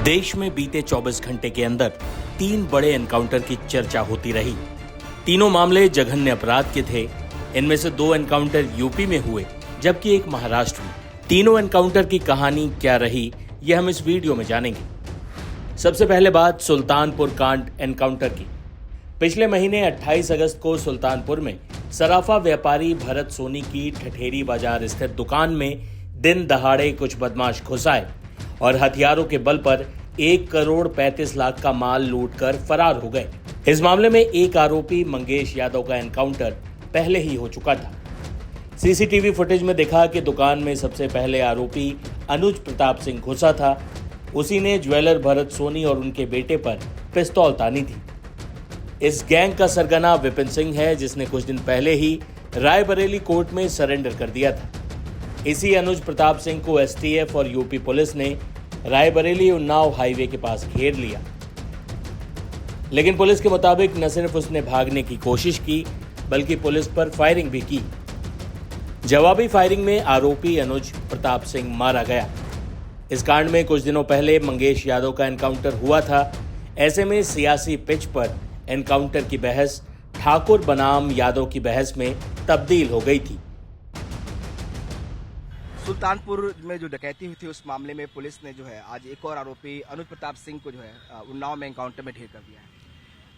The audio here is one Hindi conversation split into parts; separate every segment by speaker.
Speaker 1: देश में बीते 24 घंटे के अंदर 3 बड़े एनकाउंटर की चर्चा होती रही। तीनों मामले जघन्य अपराध के थे। इनमें से 2 एनकाउंटर यूपी में हुए जबकि एक महाराष्ट्र में। तीनों एनकाउंटर की कहानी क्या रही, यह हम इस वीडियो में जानेंगे। सबसे पहले बात सुल्तानपुर कांड एनकाउंटर की। पिछले महीने 28 अगस्त को सुल्तानपुर में सराफा व्यापारी भरत सोनी की ठठेरी बाजार स्थित दुकान में दिन दहाड़े कुछ बदमाश घुस आए और हथियारों के बल पर 1 करोड़ 35 लाख का माल लूटकर फरार हो गए। इस मामले में एक आरोपी मंगेश यादव का एनकाउंटर पहले ही हो चुका था। सीसीटीवी फुटेज में देखा कि दुकान में सबसे पहले आरोपी अनुज प्रताप सिंह घुसा था। उसी ने ज्वेलर भरत सोनी और उनके बेटे पर पिस्तौल तानी थी। इस गैंग का सरगना विपिन सिंह है, जिसने कुछ दिन पहले ही रायबरेली कोर्ट में सरेंडर कर दिया था। इसी अनुज प्रताप सिंह को एसटीएफ और यूपी पुलिस ने रायबरेली उन्नाव हाईवे के पास घेर लिया, लेकिन पुलिस के मुताबिक न सिर्फ उसने भागने की कोशिश की बल्कि पुलिस पर फायरिंग भी की। जवाबी फायरिंग में आरोपी अनुज प्रताप सिंह मारा गया। इस कांड में कुछ दिनों पहले मंगेश यादव का एनकाउंटर हुआ था। ऐसे में सियासी पिच पर एनकाउंटर की बहस ठाकुर बनाम यादव की बहस में तब्दील हो गई थी।
Speaker 2: सुल्तानपुर में जो डकैती हुई थी उस मामले में पुलिस ने जो है आज एक और आरोपी अनुज प्रताप सिंह को जो है उन्नाव में एनकाउंटर में ढेर कर दिया है।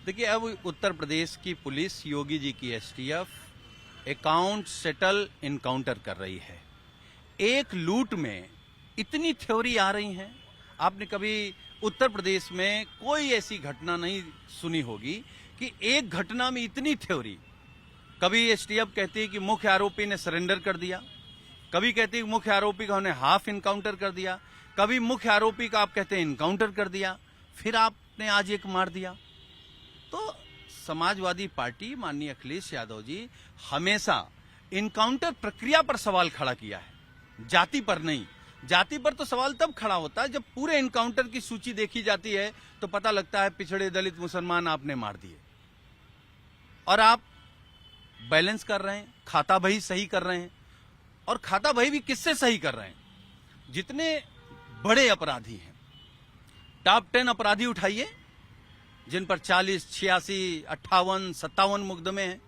Speaker 3: देखिए, अब उत्तर प्रदेश की पुलिस, योगी जी की एसटीएफ अकाउंट सेटल इनकाउंटर कर रही है। एक लूट में इतनी थ्योरी आ रही हैं। आपने कभी उत्तर प्रदेश में कोई ऐसी घटना नहीं सुनी होगी कि एक घटना में इतनी थ्योरी। कभी एसटीएफ कहती है कि मुख्य आरोपी ने सरेंडर कर दिया, कभी कहती है मुख्य आरोपी का उन्हें हाफ इनकाउंटर कर दिया, कभी मुख्य आरोपी का आप कहते हैं इनकाउंटर कर दिया, फिर आपने आज एक मार दिया। तो समाजवादी पार्टी माननीय अखिलेश यादव जी हमेशा इनकाउंटर प्रक्रिया पर सवाल खड़ा किया है, जाति पर नहीं। जाति पर तो सवाल तब खड़ा होता है जब पूरे इनकाउंटर की सूची देखी जाती है तो पता लगता है पिछड़े, दलित, मुसलमान आपने मार दिए और आप बैलेंस कर रहे हैं, खाता बही सही कर रहे हैं। और खाता बही भी किससे सही कर रहे हैं? जितने बड़े अपराधी हैं, टॉप 10 अपराधी उठाइए जिन पर 40, 86, 58, 57 मुकदमे हैं,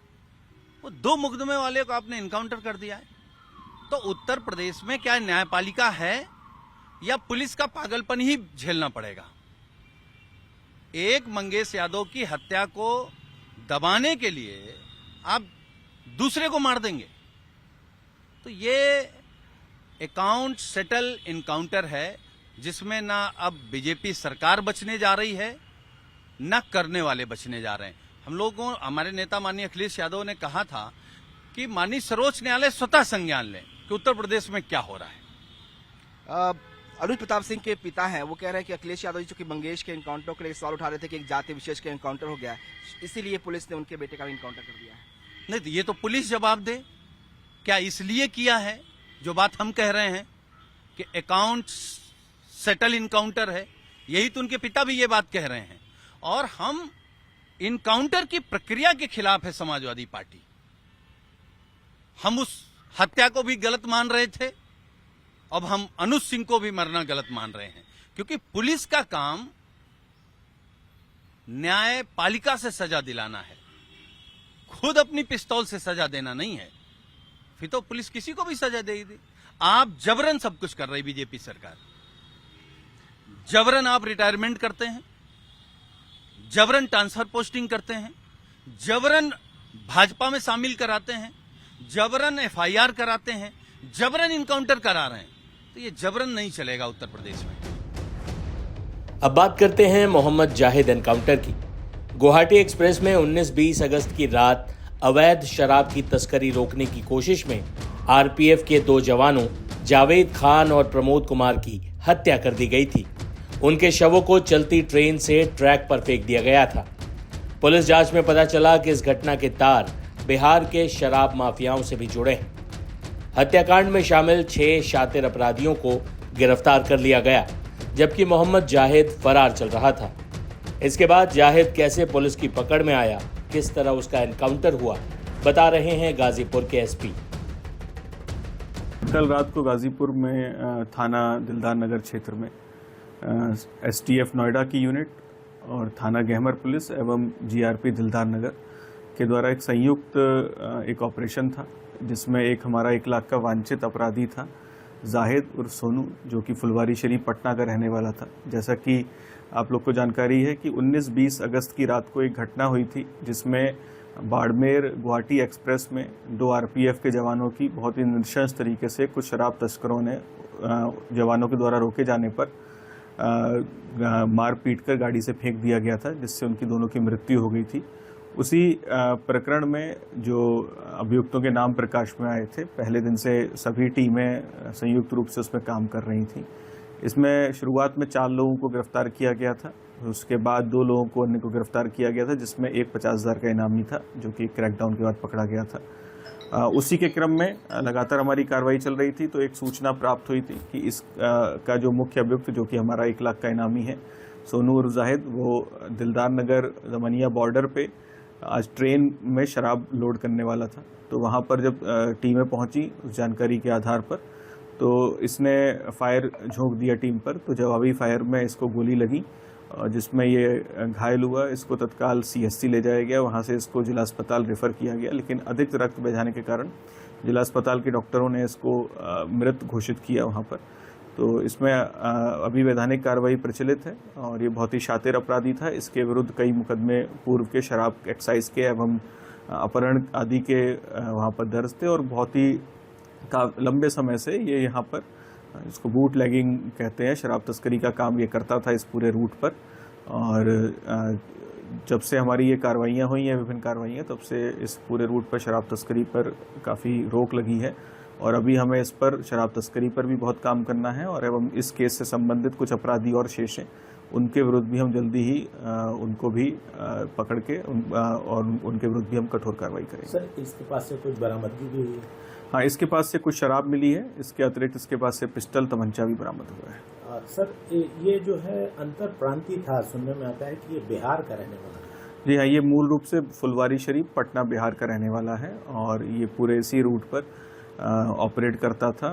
Speaker 3: वो 2 मुकदमे वाले को आपने इनकाउंटर कर दिया है। तो उत्तर प्रदेश में क्या न्यायपालिका है या पुलिस का पागलपन ही झेलना पड़ेगा? एक मंगेश यादव की हत्या को दबाने के लिए आप दूसरे को मार देंगे। तो ये अकाउंट सेटल इनकाउंटर है जिसमें ना अब बीजेपी सरकार बचने जा रही है ना करने वाले बचने जा रहे हैं। हम लोगों, हमारे नेता माननीय अखिलेश यादव ने कहा था कि माननीय सर्वोच्च न्यायालय स्वतः संज्ञान ले कि उत्तर प्रदेश में क्या हो रहा है।
Speaker 2: अनुज प्रताप सिंह के पिता हैं, वो कह रहे हैं कि अखिलेश यादव जी जो कि मंगेश के एनकाउंटर के लिए सवाल उठा रहे थे कि एक जाति विशेष का एनकाउंटर हो गया है, इसीलिए पुलिस ने उनके बेटे का भी एनकाउंटर कर दिया है।
Speaker 3: नहीं तो ये तो पुलिस जवाब दे, क्या इसलिए किया है जो बात हम कह रहे हैं कि अकाउंट सेटल इनकाउंटर है? यही तो उनके पिता भी ये बात कह रहे हैं। और हम इनकाउंटर की प्रक्रिया के खिलाफ है समाजवादी पार्टी। हम उस हत्या को भी गलत मान रहे थे, अब हम अनुज सिंह को भी मरना गलत मान रहे हैं, क्योंकि पुलिस का काम न्यायपालिका से सजा दिलाना है, खुद अपनी पिस्तौल से सजा देना नहीं है। फिर तो पुलिस किसी को भी सजा देगी। आप जबरन सब कुछ कर रही बीजेपी सरकार। जबरन आप रिटायरमेंट करते हैं, जबरन ट्रांसफर पोस्टिंग करते हैं, जबरन भाजपा में शामिल कराते हैं, जबरन एफआईआर कराते हैं, जबरन इनकाउंटर करा रहे हैं। तो ये जबरन नहीं चलेगा उत्तर प्रदेश में।
Speaker 1: अब बात करते हैं मोहम्मद जाहिद एनकाउंटर की। गुवाहाटी एक्सप्रेस में 19-20 अगस्त की रात अवैध शराब की तस्करी रोकने की कोशिश में आरपीएफ के 2 जवानों जावेद खान और प्रमोद कुमार की हत्या कर दी गई थी। उनके शवों को चलती ट्रेन से ट्रैक पर फेंक दिया गया था। पुलिस जांच में पता चला कि इस घटना के तार बिहार के शराब माफियाओं से भी जुड़े हैं। हत्याकांड में शामिल 6 शातिर अपराधियों को गिरफ्तार कर लिया गया, जबकि मोहम्मद जाहिद फरार चल रहा था। इसके बाद जाहिद कैसे पुलिस की पकड़ में आया, किस तरह उसका एनकाउंटर हुआ, बता रहे हैं गाजीपुर के एसपी।
Speaker 4: कल रात को गाजीपुर में थाना दिलदार नगर क्षेत्र में STF नोएडा की यूनिट और थाना गहमर पुलिस एवं GRP दिलदार नगर के द्वारा एक संयुक्त एक ऑपरेशन था, जिसमें एक हमारा 1 लाख का वांछित अपराधी था जाहिद उर्फ सोनू, जो कि फुलवारी शरीफ पटना का रहने वाला था। जैसा कि आप लोग को जानकारी है कि 19-20 अगस्त की रात को एक घटना हुई थी, जिसमें बाड़मेर गुवाहाटी एक्सप्रेस में 2 RPF के जवानों की बहुत ही नृशंस तरीके से कुछ शराब तस्करों ने जवानों के द्वारा रोके जाने पर मार पीट कर गाड़ी से फेंक दिया गया था, जिससे उनकी दोनों की मृत्यु हो गई थी। उसी प्रकरण में जो अभियुक्तों के नाम प्रकाश में आए थे, पहले दिन से सभी टीमें संयुक्त रूप से उसमें काम कर रही थी। इसमें शुरुआत में 4 लोगों को गिरफ्तार किया गया था, उसके बाद 2 लोगों को अन्य को गिरफ्तार किया गया था, जिसमें एक 50,000 का इनामी था, जो कि क्रैकडाउन के बाद पकड़ा गया था। उसी के क्रम में लगातार हमारी कार्रवाई चल रही थी, तो एक सूचना प्राप्त हुई थी कि इस का जो मुख्य अभियुक्त, जो कि हमारा 1 लाख का इनामी है सोनू उर्फ जाहिद, वो दिलदार नगर दमनिया बॉर्डर पे आज ट्रेन में शराब लोड करने वाला था। तो वहाँ पर जब टीमें पहुँची उस जानकारी के आधार पर, तो इसने फायर झोंक दिया टीम पर। तो जवाबी फायर में इसको गोली लगी, जिसमें ये घायल हुआ। इसको तत्काल CSC ले जाया गया, वहाँ से इसको जिला अस्पताल रेफ़र किया गया, लेकिन अधिक रक्त बह जाने के कारण जिला अस्पताल के डॉक्टरों ने इसको मृत घोषित किया वहाँ पर। तो इसमें अभी वैधानिक कार्रवाई प्रचलित है और ये बहुत ही शातिर अपराधी था। इसके विरुद्ध कई मुकदमे पूर्व के शराब एक्साइज के एवं अपहरण आदि के वहाँ पर दर्ज थे और बहुत ही लंबे समय से ये यहाँ पर, इसको बूट लैगिंग कहते हैं, शराब तस्करी का काम ये करता था इस पूरे रूट पर। और जब से हमारी ये कार्रवाइयाँ हुई हैं, विभिन्न कार्रवाइयाँ, तब से इस पूरे रूट पर शराब तस्करी पर काफ़ी रोक लगी है और अभी हमें इस पर शराब तस्करी पर भी बहुत काम करना है। और एवं इस केस से संबंधित कुछ अपराधी और शेष हैं, उनके विरुद्ध भी हम जल्दी ही उनको भी पकड़ के और उनके विरुद्ध भी हम कठोर कार्रवाई करेंगे।
Speaker 1: सर, इसके पास से कुछ बरामदगी भी हुई है?
Speaker 4: हाँ, इसके पास से कुछ शराब मिली है। इसके अतिरिक्त इसके पास से पिस्टल, तमंचा भी बरामद हुआ है।
Speaker 1: सर, ये जो है अंतर प्रांतीय था, सुनने में आता है कि ये बिहार का रहने वाला है।
Speaker 4: जी हाँ, ये मूल रूप से फुलवारी शरीफ पटना बिहार का रहने वाला है और ये पूरे इसी रूट पर ऑपरेट करता था।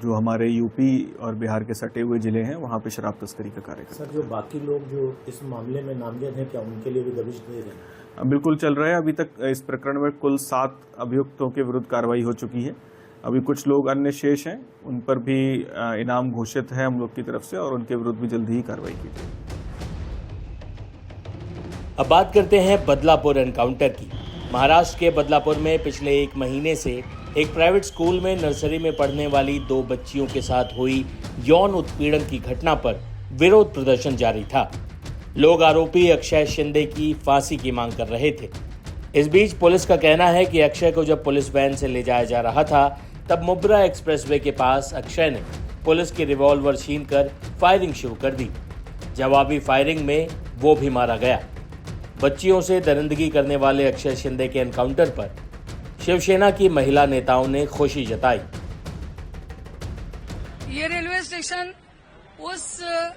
Speaker 4: जो हमारे यूपी और बिहार के सटे हुए जिले हैं, वहाँ पे शराब तस्करी का कार्य करता है।
Speaker 1: सर, जो बाकी लोग जो इस मामले में नामजद हैं, क्या उनके लिए भी दबिश दे रहे हैं?
Speaker 4: बिल्कुल चल रहा है। अभी तक इस प्रकरण में कुल 7 अभियुक्तों के विरुद्ध कार्रवाई हो चुकी है। अभी कुछ लोग अन्य शेष हैं, उन पर भी इनाम घोषित है हम लोग की तरफ से और उनके विरुद्ध भी जल्दी ही कार्रवाई की जाएगी।
Speaker 1: अब बात करते हैं बदलापुर एनकाउंटर की। महाराष्ट्र के बदलापुर में पिछले 1 महीने से एक प्राइवेट स्कूल में नर्सरी में पढ़ने वाली 2 बच्चियों के साथ हुई यौन उत्पीड़न की घटना पर विरोध प्रदर्शन जारी था। लोग आरोपी अक्षय शिंदे की फांसी की मांग कर रहे थे। इस बीच पुलिस का कहना है कि अक्षय को जब पुलिस वैन से ले जाया जा रहा था, तब मुब्रा एक्सप्रेसवे के पास अक्षय ने पुलिस की रिवॉल्वर छीनकर फायरिंग शुरू कर दी। जवाबी फायरिंग में वो भी मारा गया। बच्चियों से दरिंदगी करने वाले अक्षय शिंदे के एनकाउंटर पर शिवसेना की महिला नेताओं ने खुशी जताई।
Speaker 5: ये रेलवे स्टेशन उस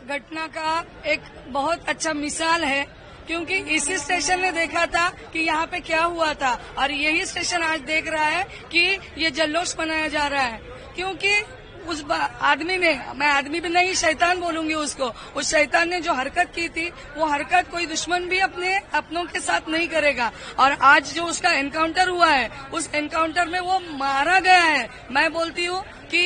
Speaker 5: घटना का एक बहुत अच्छा मिसाल है, क्योंकि इसी स्टेशन ने देखा था कि यहाँ पे क्या हुआ था और यही स्टेशन आज देख रहा है कि ये जल्लोष मनाया जा रहा है। क्योंकि उस आदमी ने, मैं आदमी भी नहीं, शैतान बोलूंगी उसको, उस शैतान ने जो हरकत की थी, वो हरकत कोई दुश्मन भी अपनों के साथ नहीं करेगा। और आज जो उसका एनकाउंटर हुआ है, उस एनकाउंटर में वो मारा गया है। मैं बोलती हूँ कि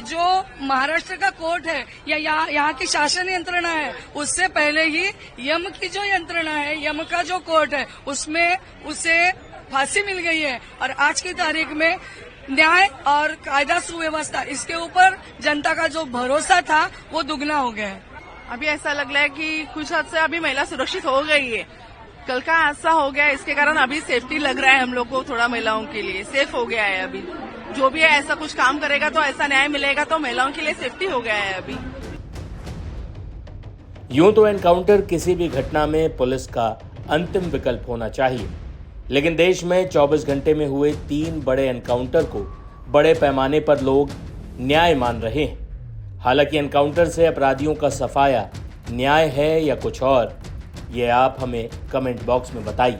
Speaker 5: जो महाराष्ट्र का कोर्ट है या यहाँ की शासन यंत्रणा है, उससे पहले ही यम की जो यंत्रणा है, यम का जो कोर्ट है, उसमें उसे फांसी मिल गई है। और आज की तारीख में न्याय और कायदा सुव्यवस्था, इसके ऊपर जनता का जो भरोसा था वो दुगना हो गया है।
Speaker 6: अभी ऐसा लग रहा है कि कुछ हद से अभी महिला सुरक्षित हो गई है। कल का हादसा हो गया, इसके कारण अभी सेफ्टी लग रहा है हम लोग को, थोड़ा महिलाओं के लिए सेफ हो गया है। अभी जो भी है ऐसा कुछ काम करेगा तो ऐसा न्याय मिलेगा, तो महिलाओं के लिए सेफ्टी हो गया है अभी।
Speaker 1: यूं तो एनकाउंटर किसी भी घटना में पुलिस का अंतिम विकल्प होना चाहिए, लेकिन देश में 24 घंटे में हुए 3 बड़े एनकाउंटर को बड़े पैमाने पर लोग न्याय मान रहे हैं। हालांकि एनकाउंटर से अपराधियों का सफाया न्याय है या कुछ और, ये आप हमें कमेंट बॉक्स में बताइए।